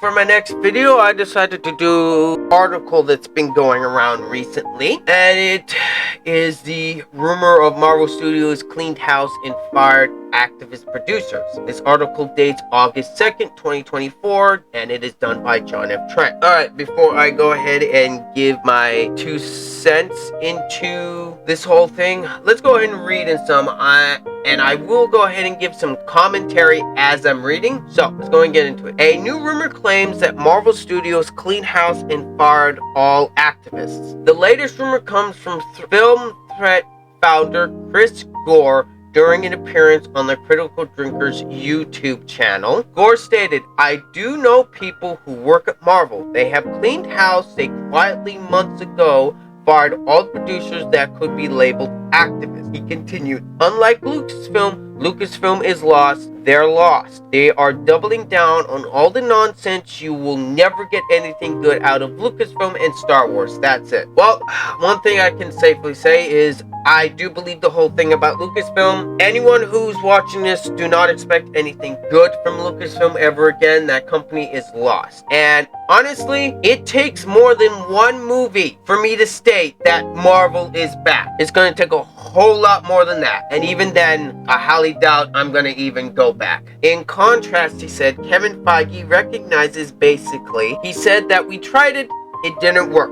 for my next video, I decided to do an article that's been going around recently, and it is the rumor of Marvel Studios cleaned house and fired activist producers. This article dates August 2nd, 2024, and it is done by John F. Trent. Alright, before I go ahead and give my 2 cents into this whole thing, let's go ahead and read in some, and I will go ahead and give some commentary as I'm reading. So, let's go and get into it. A new rumor claims that Marvel Studios cleaned house and fired all activists. The latest rumor comes from film threat founder Chris Gore during an appearance on the Critical Drinkers YouTube channel. Gore stated, "I do know people who work at Marvel. They have cleaned house. They quietly months ago fired all producers that could be labeled activists." He continued, "Unlike Lucasfilm is lost. They're lost. They are doubling down on all the nonsense. You will never get anything good out of Lucasfilm and Star Wars. That's it." Well, one thing I can safely say is I do believe the whole thing about Lucasfilm. Anyone who's watching this, do not expect anything good from Lucasfilm ever again. That company is lost. And honestly, it takes more than one movie for me to state that Marvel is back. It's going to take a whole lot more than that. And even then, I highly doubt I'm going to even go back. In contrast, he said, Kevin Feige recognizes basically, he said that we tried it, it didn't work.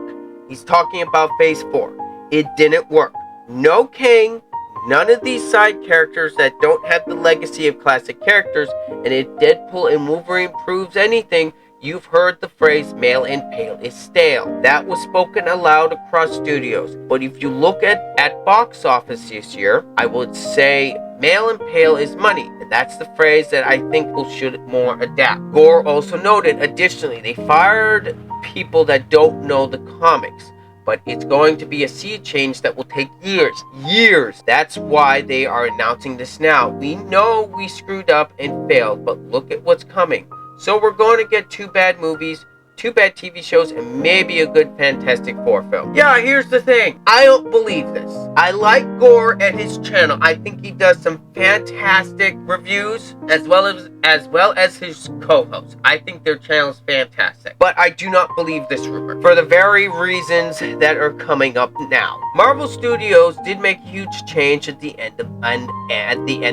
He's talking about Phase 4. It didn't work. No Kang, none of these side characters that don't have the legacy of classic characters, and if Deadpool and Wolverine proves anything, you've heard the phrase male and pale is stale. That was spoken aloud across studios. But if you look at box office this year, I would say male and pale is money. And that's the phrase that I think people should more adapt. Gore also noted, additionally, they fired people that don't know the comics. But it's going to be a sea change that will take years. That's why they are announcing this now. We know we screwed up and failed, but look at what's coming. So we're going to get 2 bad movies, 2 bad TV shows, and maybe a good Fantastic Four film. Yeah, here's the thing. I don't believe this. I like Gore and his channel. I think he does some fantastic reviews as well as his co-host. I think their channel is fantastic. But I do not believe this rumor for the very reasons that are coming up now. Marvel Studios did make a huge change at the end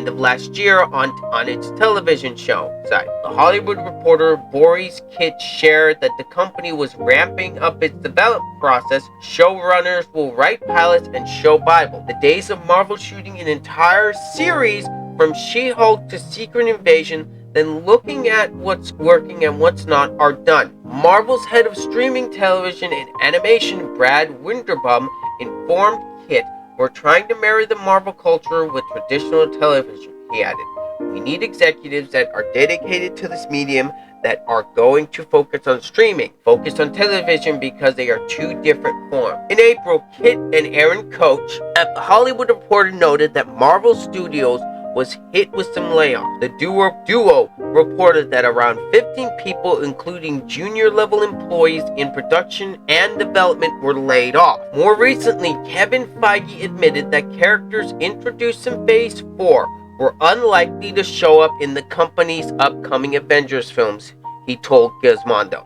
of last year on its television show side. The Hollywood Reporter Boris Kitch shared that the company was ramping up its development process. Showrunners will write pilots and show Bible. The days of Marvel shooting an entire series from She-Hulk to Secret Invasion, then looking at what's working and what's not, are done. Marvel's head of streaming television and animation, Brad Winderbaum, informed Kit, "We're trying to marry the Marvel culture with traditional television," he added. "We need executives that are dedicated to this medium, that are going to focus on streaming, focus on television, because they are 2 different forms." In April, Kit and Aaron Koch at The Hollywood Reporter noted that Marvel Studios was hit with some layoffs. The duo reported that around 15 people, including junior-level employees in production and development, were laid off. More recently, Kevin Feige admitted that characters introduced in Phase 4 were unlikely to show up in the company's upcoming Avengers films, he told Gizmodo.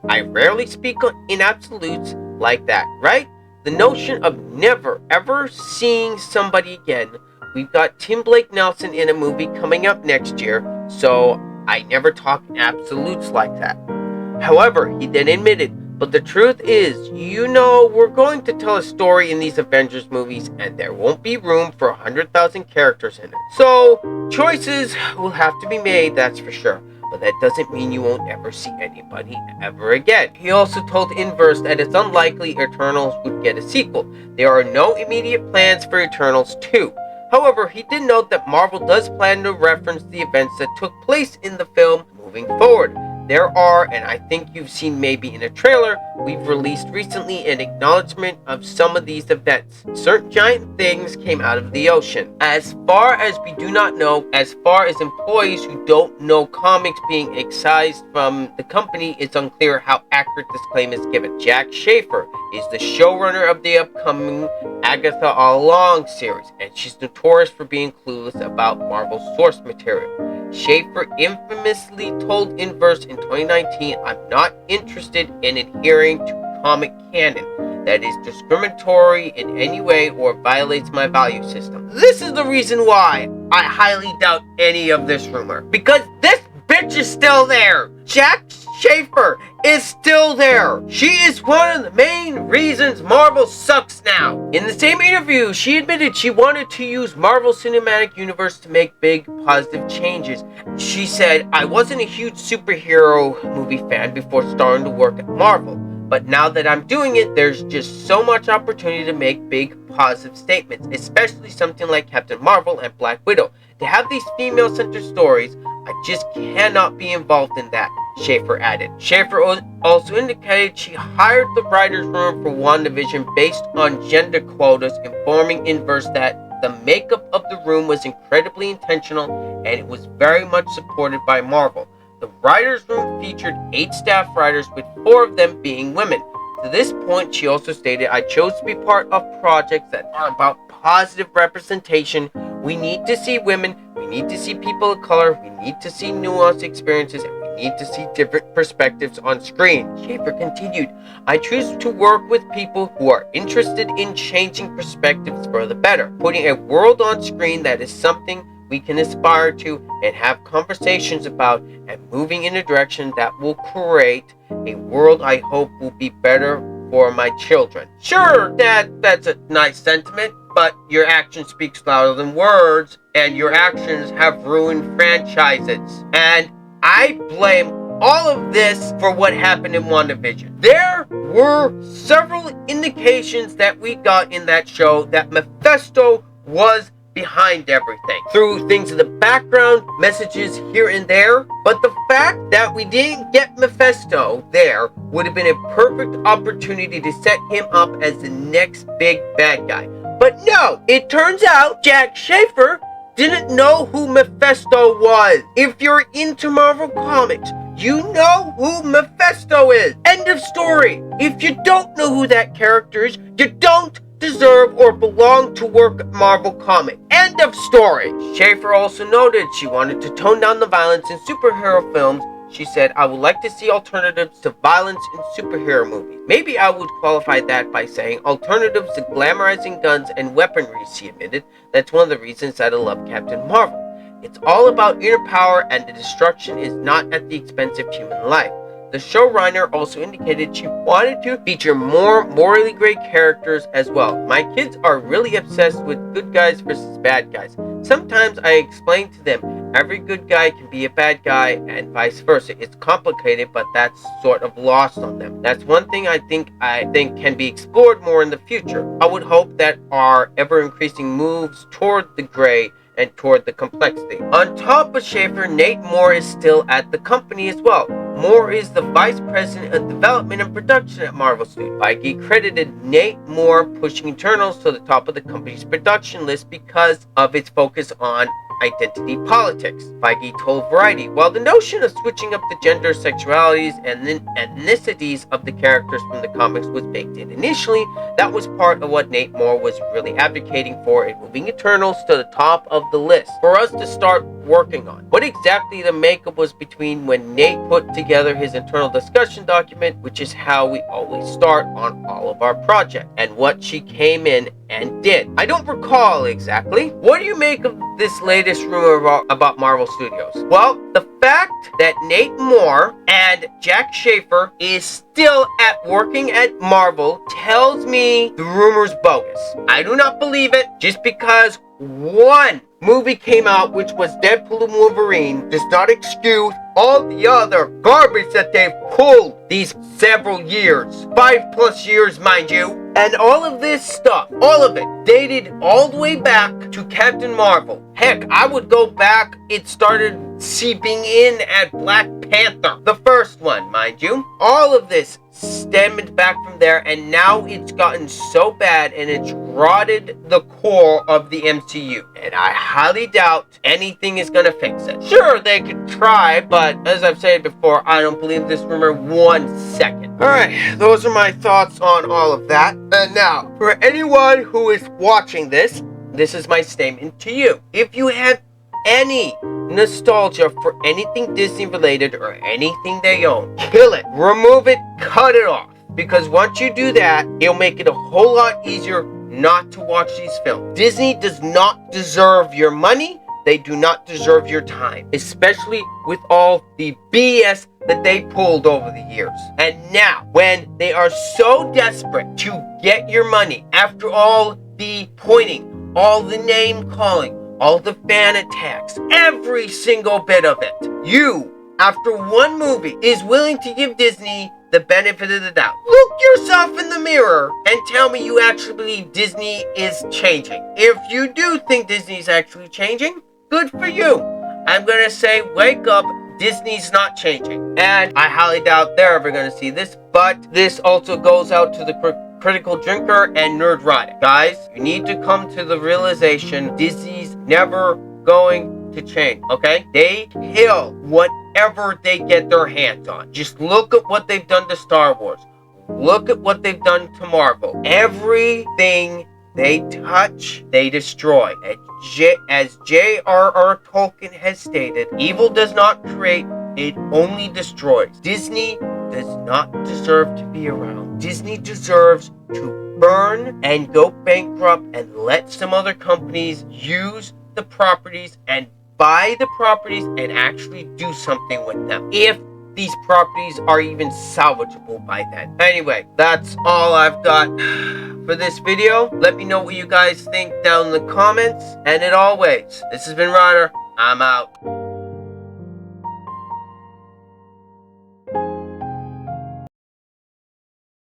"I rarely speak in absolutes like that, right? The notion of never ever seeing somebody again. We've got Tim Blake Nelson in a movie coming up next year, so I never talk in absolutes like that." However, he then admitted, "But the truth is, we're going to tell a story in these Avengers movies, and there won't be room for 100,000 characters in it. So, choices will have to be made, that's for sure. But that doesn't mean you won't ever see anybody ever again." He also told Inverse that it's unlikely Eternals would get a sequel. There are no immediate plans for Eternals 2. However, he did note that Marvel does plan to reference the events that took place in the film moving forward. There are, and I think you've seen maybe in a trailer we've released recently, an acknowledgement of some of these events. Certain giant things came out of the ocean. As far as we do not know, as far as employees who don't know comics being excised from the company, it's unclear how accurate this claim is given. Jack Schaefer is the showrunner of the upcoming Agatha All Along series, and she's notorious for being clueless about Marvel's source material. Schaefer infamously told Inverse in 2019, "I'm not interested in adhering to comic canon that is discriminatory in any way or violates my value system." This is the reason why I highly doubt any of this rumor. Because this bitch is still there. Jack Schaefer is still there. She is one of the main reasons Marvel sucks now. In the same interview, she admitted she wanted to use Marvel Cinematic Universe to make big positive changes. She said, "I wasn't a huge superhero movie fan before starting to work at Marvel. But now that I'm doing it, there's just so much opportunity to make big positive statements, especially something like Captain Marvel and Black Widow. To have these female-centered stories, I just cannot be involved in that," Schaefer added. Schaefer also indicated she hired the writer's room for WandaVision based on gender quotas, informing Inverse that the makeup of the room was incredibly intentional and it was very much supported by Marvel. The writer's room featured 8 staff writers, with 4 of them being women. To this point, she also stated, "I chose to be part of projects that are about positive representation. We need to see women, we need to see people of color, we need to see nuanced experiences, and we need to see different perspectives on screen." Schaefer continued, "I choose to work with people who are interested in changing perspectives for the better, putting a world on screen that is something we can aspire to and have conversations about, and moving in a direction that will create a world I hope will be better for my children." Sure, that's a nice sentiment, but your action speaks louder than words, and your actions have ruined franchises. And I blame all of this for what happened in WandaVision. There were several indications that we got in that show that Mephisto was behind everything, through things in the background, messages here and there. But the fact that we didn't get Mephisto there would have been a perfect opportunity to set him up as the next big bad guy. But no, it turns out Jack Schaefer didn't know who Mephisto was. If you're into Marvel Comics, you know who Mephisto is. End of story. If you don't know who that character is, you don't deserve or belong to work at Marvel Comics. End of story. Schaefer also noted she wanted to tone down the violence in superhero films. She said, "I would like to see alternatives to violence in superhero movies. Maybe I would qualify that by saying alternatives to glamorizing guns and weaponry," she admitted. "That's one of the reasons that I love Captain Marvel. It's all about inner power, and the destruction is not at the expense of human life." The showrunner also indicated she wanted to feature more morally great characters as well. "My kids are really obsessed with good guys versus bad guys. Sometimes I explain to them every good guy can be a bad guy and vice versa. It's complicated, but that's sort of lost on them. That's one thing I think can be explored more in the future. I would hope that our ever-increasing moves toward the gray and toward the complexity." On top of Schaefer, Nate Moore is still at the company as well. Moore is the Vice President of Development and Production at Marvel Studios. Feige credited Nate Moore pushing Eternals to the top of the company's production list because of its focus on identity politics. Feige told Variety, "While the notion of switching up the gender, sexualities, and then ethnicities of the characters from the comics was baked in initially, that was part of what Nate Moore was really advocating for in moving Eternals to the top of the list for us to start working on." What exactly the makeup was between when Nate put together his internal discussion document, which is how we always start on all of our projects, and what she came in and did, I don't recall exactly. What do you make of this latest rumor about Marvel Studios? Well, the fact that Nate Moore and Jack Schaefer is still working at Marvel tells me the rumor's bogus. I do not believe it just because one movie came out, which was Deadpool and Wolverine, does not excuse all the other garbage that they've pulled these several years. 5+ years, mind you. And all of this stuff, all of it, dated all the way back to Captain Marvel. Heck, I would go back, it started seeping in at Black Panther. The first one, mind you. All of this stemmed back from there, and now it's gotten so bad and it's rotted the core of the MCU. And I highly doubt anything is gonna fix it. Sure, they could try, but as I've said before, I don't believe this rumor 1 second. Alright, those are my thoughts on all of that. And now, for anyone who is watching this is my statement to you. If you have any nostalgia for anything Disney related or anything they own, kill it, remove it, cut it off. Because once you do that, it'll make it a whole lot easier not to watch these films. Disney does not deserve your money. They do not deserve your time, especially with all the BS that they pulled over the years. And now, when they are so desperate to get your money, after all the pointing, all the name calling, all the fan attacks, every single bit of it, you, after one movie, is willing to give Disney the benefit of the doubt. Look yourself in the mirror and tell me you actually believe Disney is changing. If you do think Disney's actually changing, good for you. I'm gonna say, wake up, Disney's not changing. And I highly doubt they're ever gonna see this, but this also goes out to the critical drinker and nerdrotic. Guys, you need to come to the realization Disney's never going to change, okay? They kill whatever they get their hands on. Just look at what they've done to Star Wars. Look at what they've done to Marvel. Everything they touch, they destroy. As J.R.R. Tolkien has stated, evil does not create, it only destroys. Disney does not deserve to be around. Disney deserves to burn and go bankrupt and let some other companies use the properties and buy the properties and actually do something with them, if these properties are even salvageable by then. Anyway, that's all I've got for this video. Let me know what you guys think down in the comments. And as always, this has been Ryder. I'm out.